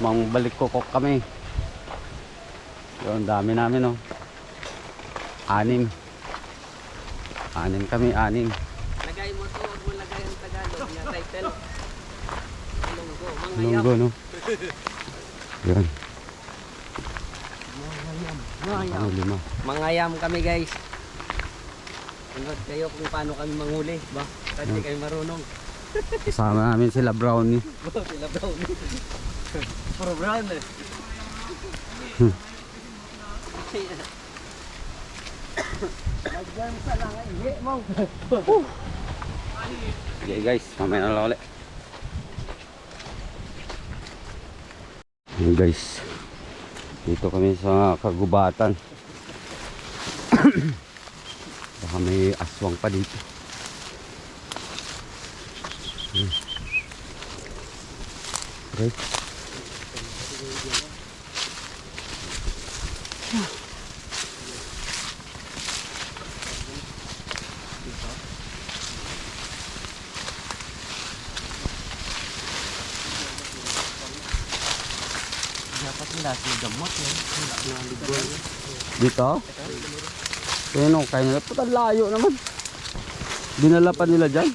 Mangbalik kukok kami. Yun, dami namin oh. 6 kami, 6. Lagay mo to, huwag mo lagay ang Tagalog niya, title. Lunggo, mangayam. Lunggo no. Yun. Mangayam. Mangayam kami guys. Tunod kayo kung paano kami manghuli, ba? Kasi kayo marunong. Kasama namin sila Brownie. Sila Brownie. Para Brownie. Agyan sa lang ay mo. Okay guys, mamaya na lang ulit. Yun guys, dito kami sa kagubatan. Baka may aswang pa dito. Okay. Dapat nila gamot yan. Dito? Ayun o, kaya nila. Puta layo naman. Dinala pa nila dyan.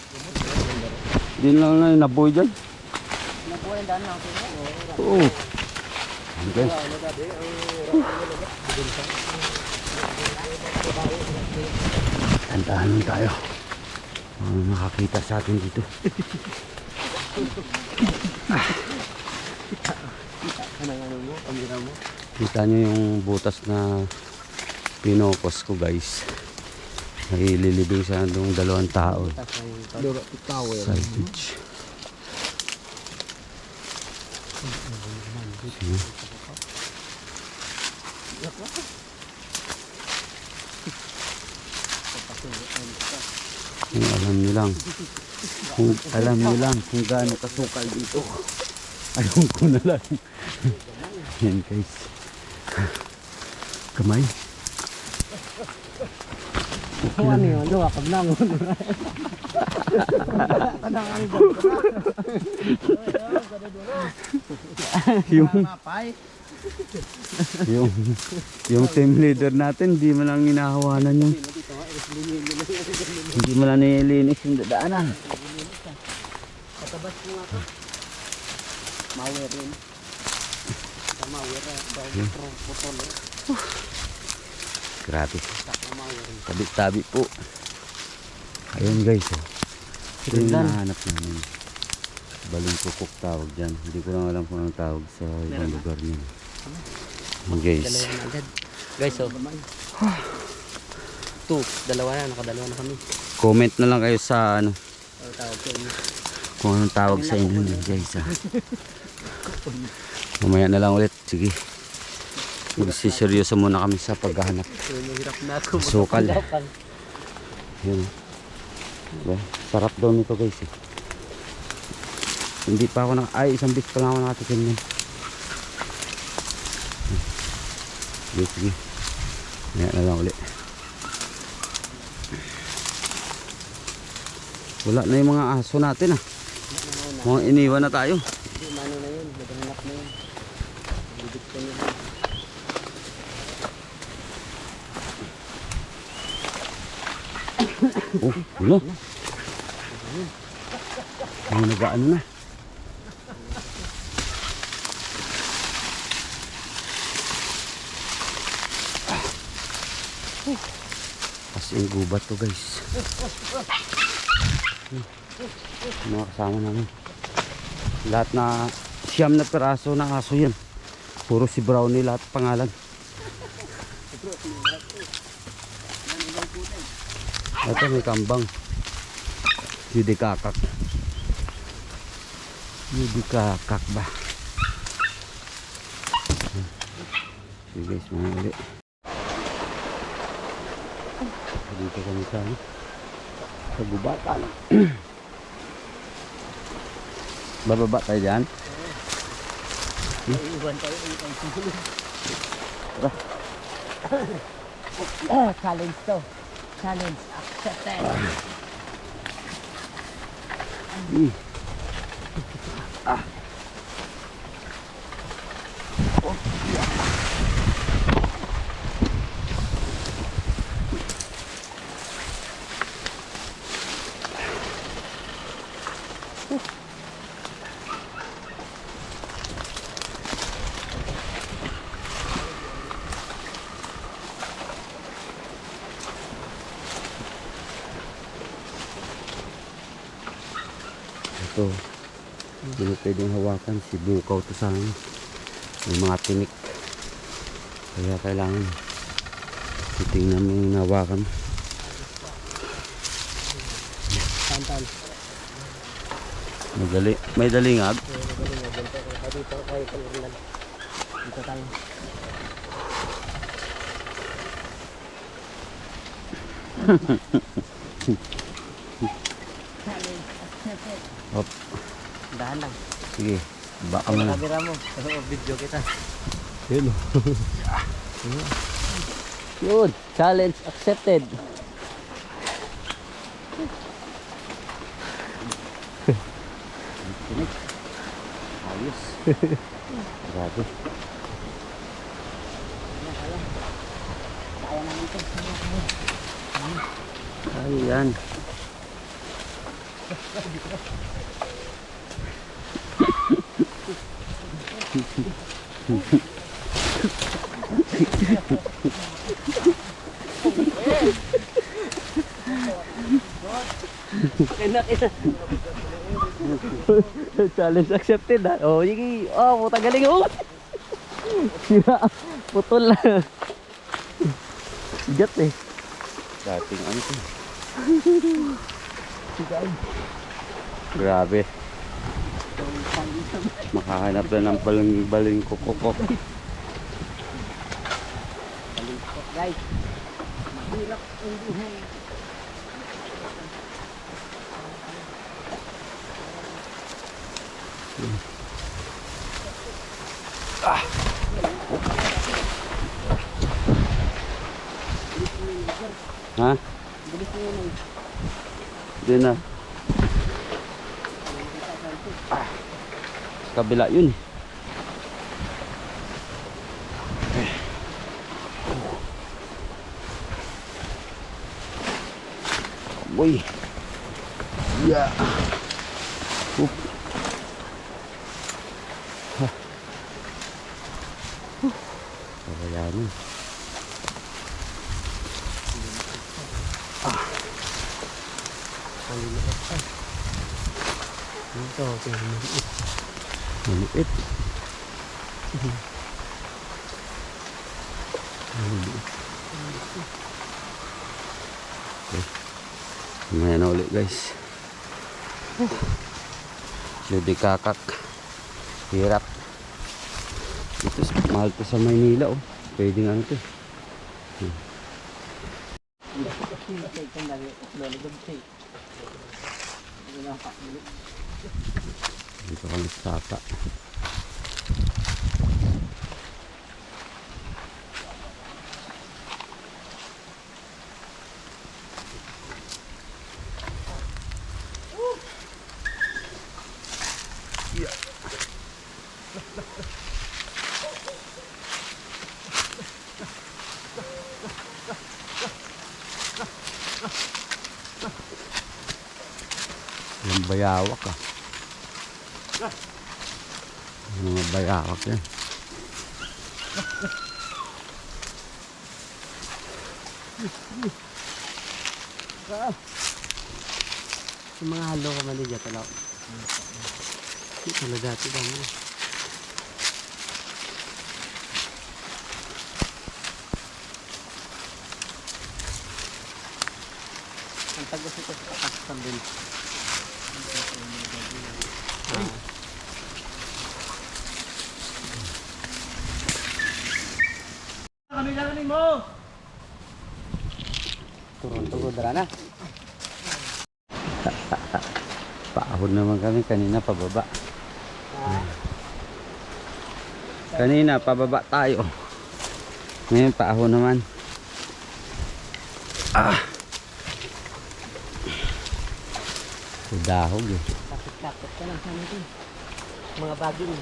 Dinala na yung nabuhay dyan. Nabuhay ang daan lang. Oo. Okay. Tantahan lang tayo. Makakita sa atin dito. Kita nyo yung butas na pinokos ko guys. Nililibing siya ng 2 tao. Salvage. Kung alam nyo lang kung gaano kasukal dito. Ayaw ko na lang. Yan guys. Kamay. Ano yun? Luwakab na mo. yung team leader natin hindi mo lang hinahawanan yung hindi mo lang nilinis yung dadaanan. Katabas ko nga to. Mawer rin. Mawer dahil putol. Grabe. Tabi-tabi po. Ayun guys. Ito yung nahanap namin. Balong kukok tawag dyan. Hindi ko lang alam kung anong tawag sa ibang lugar niya. Guys. Guys, oh. 2, dalawa na, nakadalawa na kami. Comment na lang kayo sa ano. Tawag sa inyo. Kung anong tawag sa inyo guys. Mamaya na lang ulit. Sige. Magsiseryoso muna kami sa paghahanap. Mahirap na ako. Sukal. Yun. Diba? Sarap daw nito guys eh. Hindi pa ako isang bit pa lang ako nakatikim nun. Sige. Mamaya na lang ulit. Wala na yung mga aso natin ah. Mga iniwan na tayo. Hindi, mano na yun. Naghanap na yun. Bibig ka nyo. Oh, wala. May nag-ano na. As in gubat to guys. Mga kasama namin. Lahat na 9 na piraso na aso yan. Puro si Brownie lahat pangalan. Ito may kambang. Yudikakak. Yudikakak ba? Sige guys, mga ulit. Dito kami sa gubatan. Bababa tayo dyan. Iwan tayo. Challenge to. Challenge accepted. Hindi mo pwedeng hawakan. Si bukaw to sa akin. May mga tinik. Kaya kailangan titingnan mo yung hawakan. Tantan. Madali. May dalingag. Dito tayo pag-ulan. Dito tayo. Hop. Dahan lang. Sige. Baka mo na. Kamera mo. Video kita. Yun. Yun. Challenge accepted. Ayos. Grabe. Kaya naman ito. Ayan. Challenge accepted ha. Oh, sige. Oh, puta galing oh. Sira. Putol lang. Sigat eh. Dating ano to. Grabe. Makahanap na ng baling kukukok. Guys. Mahirap ang buhay. Ha? Bilis mo yun. Hindi na. Sa kabila yun. Boy. Yeah. Oop. Kaya mo. Ito, maliit. Maliit. Okay. Mamaya na ulit guys. Ludi kakak. Hirap. Ito mahal to sa Maynila oh. Pwede nga ito. Dito kami sa tata. Yung bayawak ah. Mga bayawak yan. Yung mga halo ko mali dyan talaw. Ito na dati ba mo? Ang tagos ito sa kasam din. Kami lang mo! Turun-turun dara na. Paahon naman kami kanina pababa. Kanina pababa tayo. Ngayon paahon naman. Dahog eh. Kapit-kapit ka lang sa amin. Mga baging.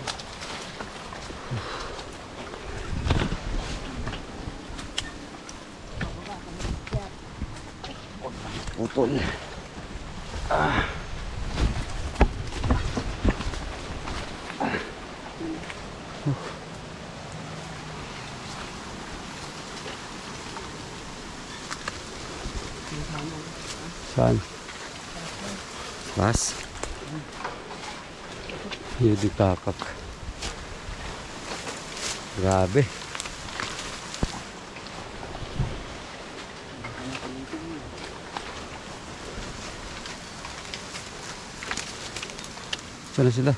Utol. Saan? Bas? Yun yung kakak. Grabe. Saan na sila?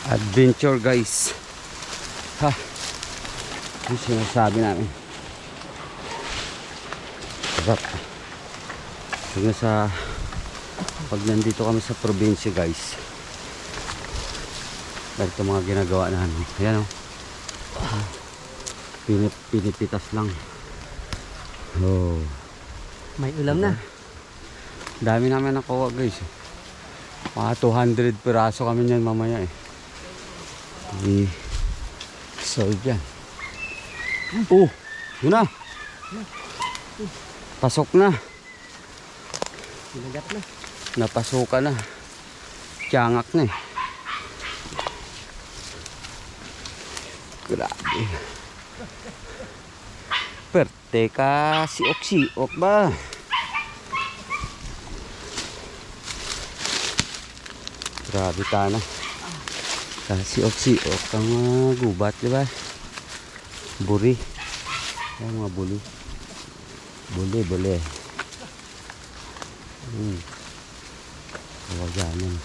Adventure guys. Ha. Yung sinasabi namin. Sarap. Hanggang sa pag nandito kami sa probinsya guys. Dahil ito mga ginagawa namin. Ayan o. Pinipitas lang. Oh. May ulam na. Dami namin nakuha guys. Mga 200 piraso kami niyan mamaya eh. Sold yan. Oh, yun na. Pasok na. Sinagat na. Napasukan na. Tiyangak na eh. Grabe. Perte ka siok-siok ba? Grabe ka na. Siok-siok ang gubat, di ba? Buri. Ay, mga buli. Buli. Huwag yan.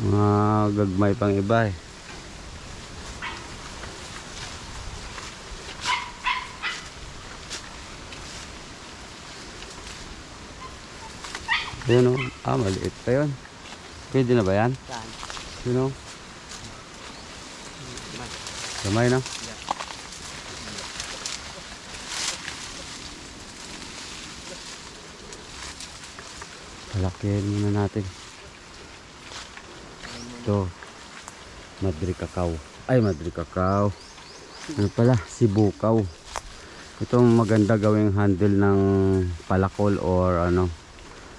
Mga gagmay pang iba eh. Yun o. Maliit pa yun. Pwede na ba yan? Saan? Yun o. Kamay na. Palakihin muna natin. Ito. Madri Cacao. Ay, Madri Cacao. Ano pala? Sibukaw. Ito maganda gawing handle ng palakol or ano,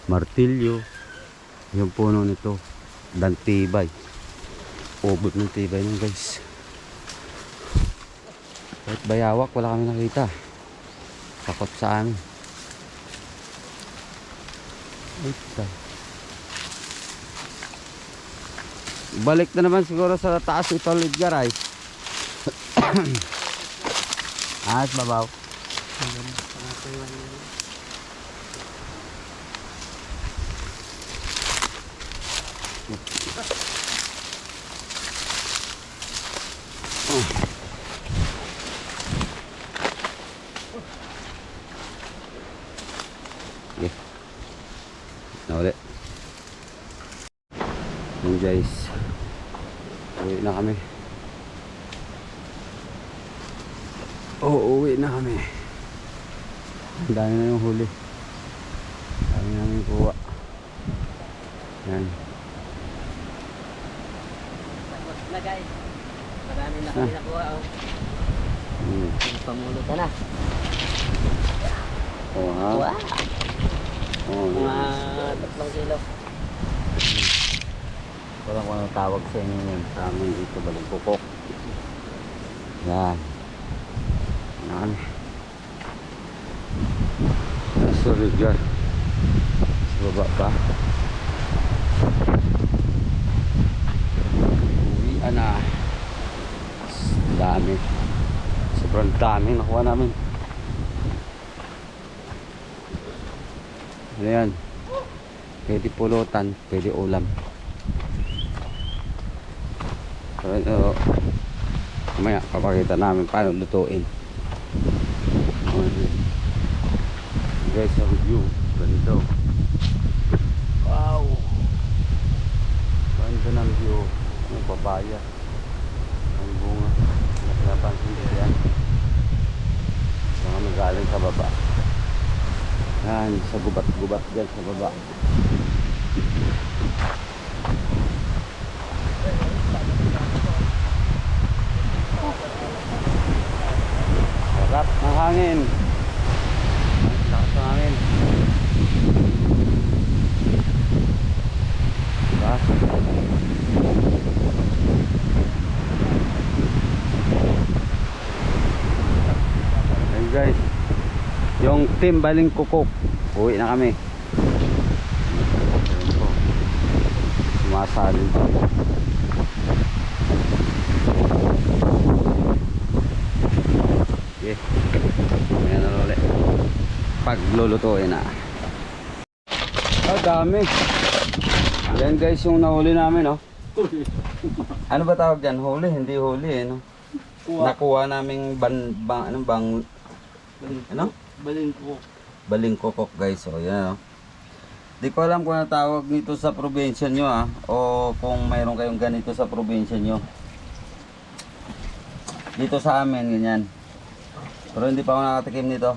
martilyo. Yung puno nito. Dan tibay. Ubod ng tibay nyo guys. Kahit bayawak, wala kami nakita. Takot sa amin. Ito. Balik na naman siguro sa taas ito Lidgar ay. Babaw. Okay. Na ulit. Yun guys. Uwi na kami. Uwi na kami. Ang dami na yung huli. Dami namin kuha. Yan. Tapos na guys. Marami na kami nakuha. Pamulo ka na. Ha? Wow. Mga Yes. 3 kilo. Wala ko anong tawag sa inyo yun. Sa amin dito Balingkukok. Yan. Yan. Sorry dyan. Sa baba pa. Uwian na. Dami. Sobrang dami nakuha namin. Ano yan? Pwede pulutan, pwede ulam. Mamaya papakita namin paano lutuin. Guys, ang view ganito. Wow, ganda ng view. Ang papaya, ang bunga, napansin ko yan. Mga magaling sa baba. Yan, sa gubat-gubat dyan sa baba. Sarap ng hangin. Sarap ng hangin. Diba? Hey guys, yung team Baling Kukok, uwi na kami. Sumasalin pa. Okay. Ayan na ulit. Paglulutuin na. Dami. Yan guys yung nahuli namin, no? Ano ba tawag dyan? Huli? Hindi huli, eh, no? Nakuha naming Baling Kukok guys. O yan, no? Di ko alam kung ano tawag nito sa probinsya nyo, o kung mayroon kayong ganito sa probinsya nyo. Dito sa amin, ganyan. Pero hindi pa ako nakatikim nito.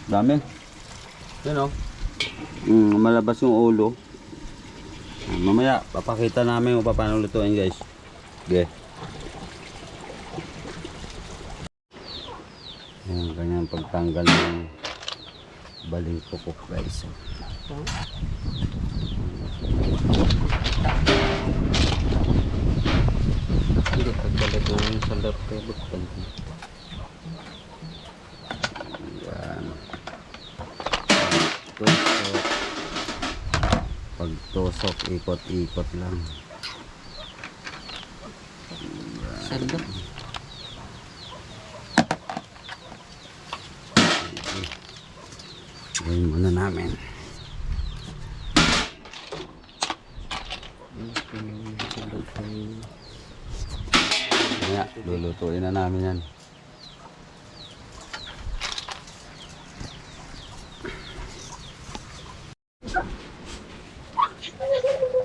Dami. Yun, o. Malabas yung ulo. Mamaya, papakita namin kung paano lutuin guys. Okay. Ayan, ganyan pagtanggal ng Baling Kukok guys. Hindi, pagbalat yung sandap kayo buktan. Ayan. Tusok. Pagtusok, ikot-ikot lang. Sandap. Gawin muna namin. Kaya, lulutuin na namin yan.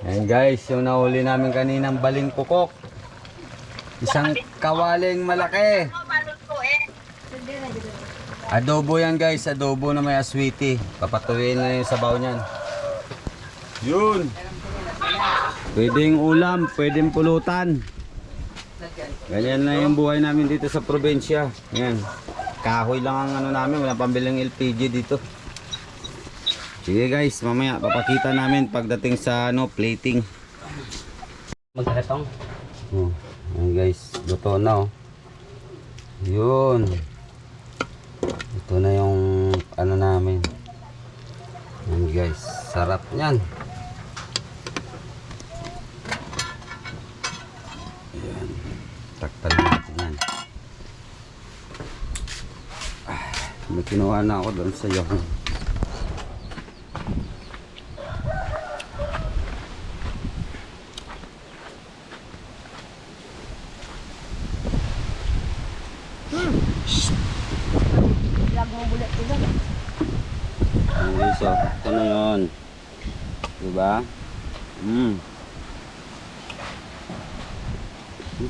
Ayan guys, yung nahuli namin kaninang Baling Kukok. Isang kawaling malaki. Adobo yan guys, adobo na may aswiti. Papatuloyin na yung sabaw niyan. Yun. Pwedeng ulam, pwedeng pulutan. Ganyan na yung buhay namin dito sa probinsya. Yan. Kahoy lang ang ano namin, walang pambiling LPG dito. Sige guys, mamaya papakita namin pagdating sa plating. Magkakatong. Oh, ayan guys, luto na, oh. Yun. Ito na yung ano namin. Yan guys, sarap niyan. Ayan. Takpan natin yan. May kinuha na ako doon sa iyo. So, ito na yun. Diba?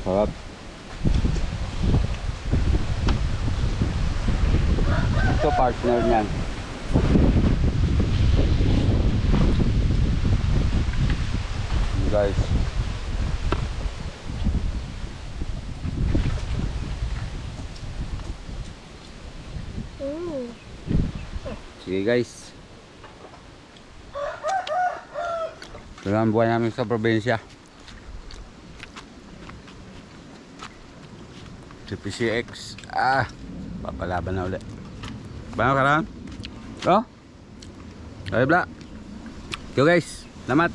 Sarap. Ito partner niyan. Guys. Sige guys. Ito lang ang buhay namin sa probinsya. Si PCX. Papalaban na ulit. Paano ka lang? Oh? Ay bla. Yo guys. Salamat.